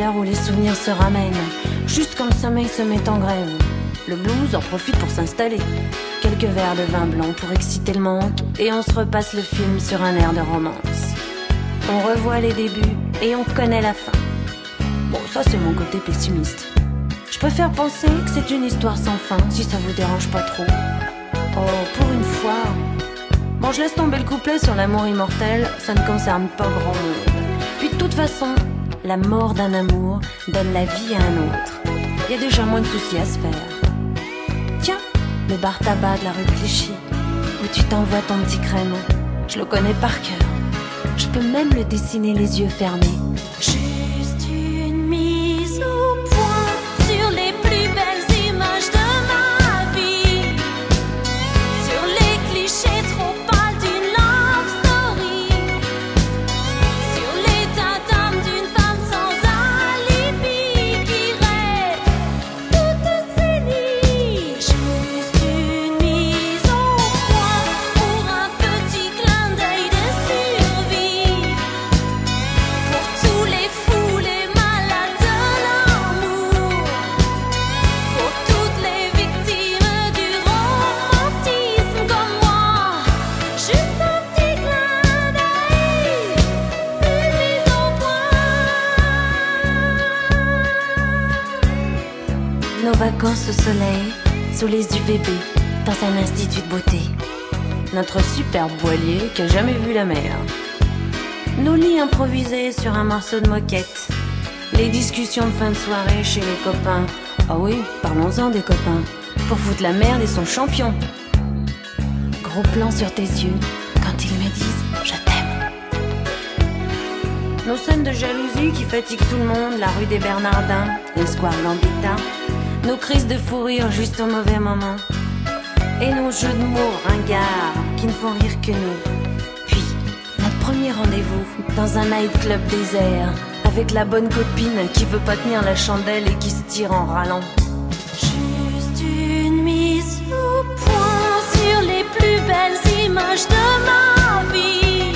l'heure où les souvenirs se ramènent. Juste quand le sommeil se met en grève, le blues en profite pour s'installer. Quelques verres de vin blanc pour exciter le manque, et on se repasse le film sur un air de romance. On revoit les débuts et on connaît la fin. Bon, ça c'est mon côté pessimiste. Je préfère penser que c'est une histoire sans fin, si ça vous dérange pas trop. Oh, pour une fois. Bon, je laisse tomber le couplet sur l'amour immortel, ça ne concerne pas grand monde. Puis de toute façon, la mort d'un amour donne la vie à un autre. Y a déjà moins de soucis à se faire. Tiens, le bar tabac de la rue Clichy, où tu t'envoies ton petit crème, je le connais par cœur. Je peux même le dessiner les yeux fermés. Juste une mise au point sur les plus belles images de ma vie, sur les clichés trop pâles d'une love story, sur l'état d'âme d'une femme sans alibi qui rêve toute ses nuits. Juste une mise au point pour un petit clin d'œil de survie, pour tous les fous, les malades de l'amour, pour toutes les victimes du romantisme comme moi. Juste un petit clin d'œil, une mise au point. Nos vacances au soleil, sous les UVB, dans un institut de beauté. Notre superbe voilier qui a jamais vu la mer. Nos lits improvisés sur un morceau de moquette. Les discussions de fin de soirée chez les copains. Ah oui, parlons-en des copains. Pour foutre la merde et son champion. Gros plan sur tes yeux quand ils me disent je t'aime. Nos scènes de jalousie qui fatiguent tout le monde. La rue des Bernardins, le square Gambetta. Nos crises de fou rire juste au mauvais moment. Et nos jeux de mots ringards qui ne font rire que nous. Puis, notre premier rendez-vous dans un nightclub désert, avec la bonne copine qui veut pas tenir la chandelle et qui se tire en râlant. Juste une mise au point sur les plus belles images de ma vie,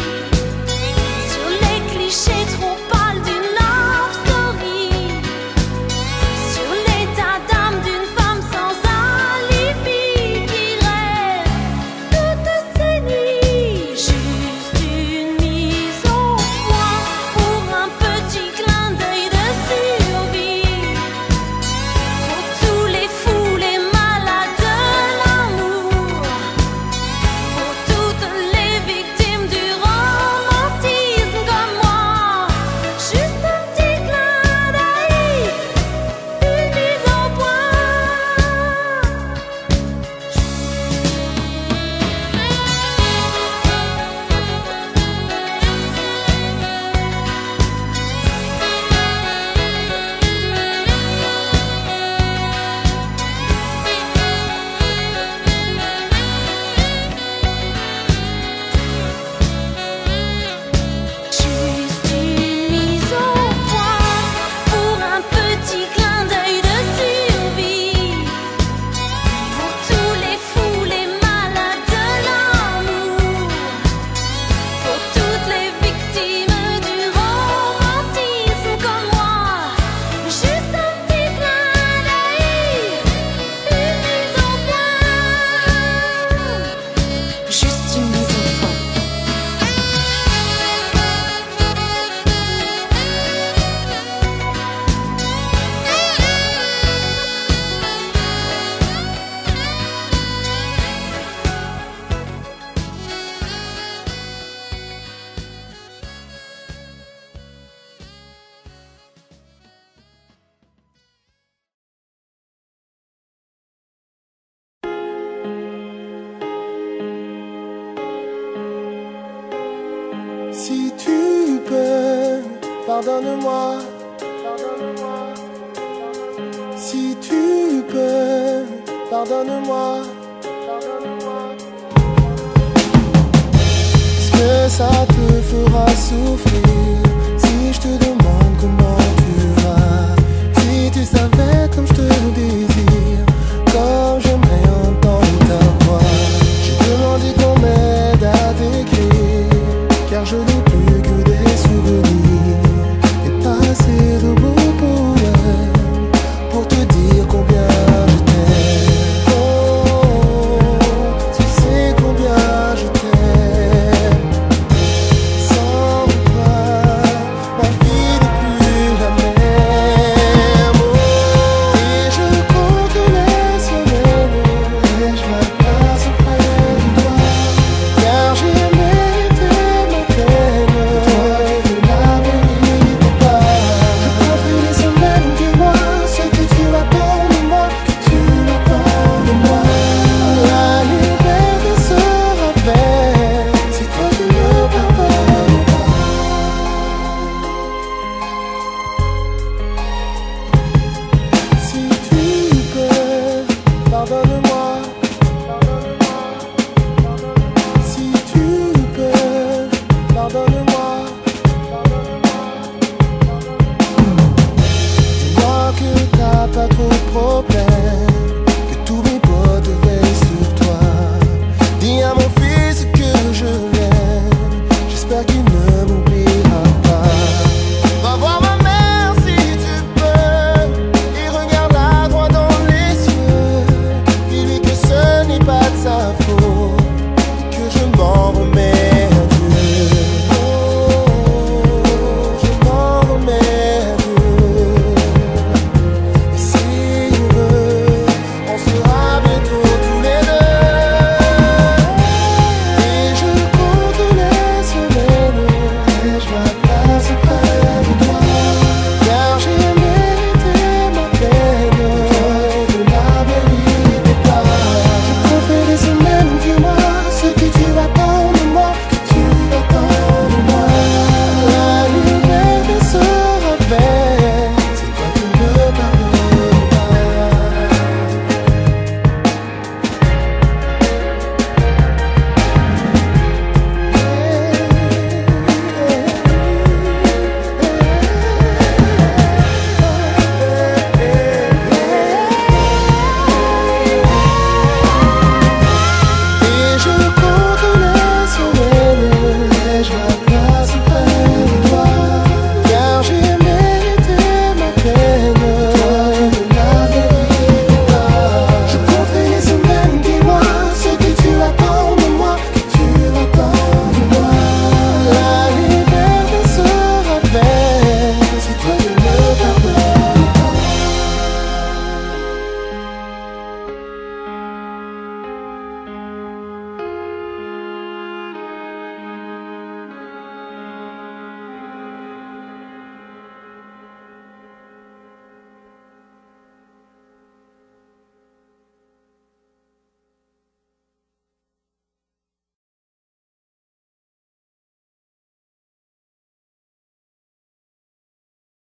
sur les clichés trop pâles d'une love story, sur l'état d'âme d'une femme sans alibi qui rêve toutes ses nuits. Juste une mise au point pour un petit clin d'œil de survie, pour tous les fous, les malades de l'amour, pour toutes les victimes du romantisme comme moi. Juste un petit clin d'œil, une mise au point. Juste une mise au point pour un petit clin d'œil de survie, pour tous les fous, les malades de l'amour, pour toutes les victimes du romantisme comme moi. Juste un petit clin d'œil, une mise au point. Juste une mise au point. Si tu peux, pardonne-moi. Si tu peux, pardonne-moi. Est-ce que ça te fera souffrir si je te demande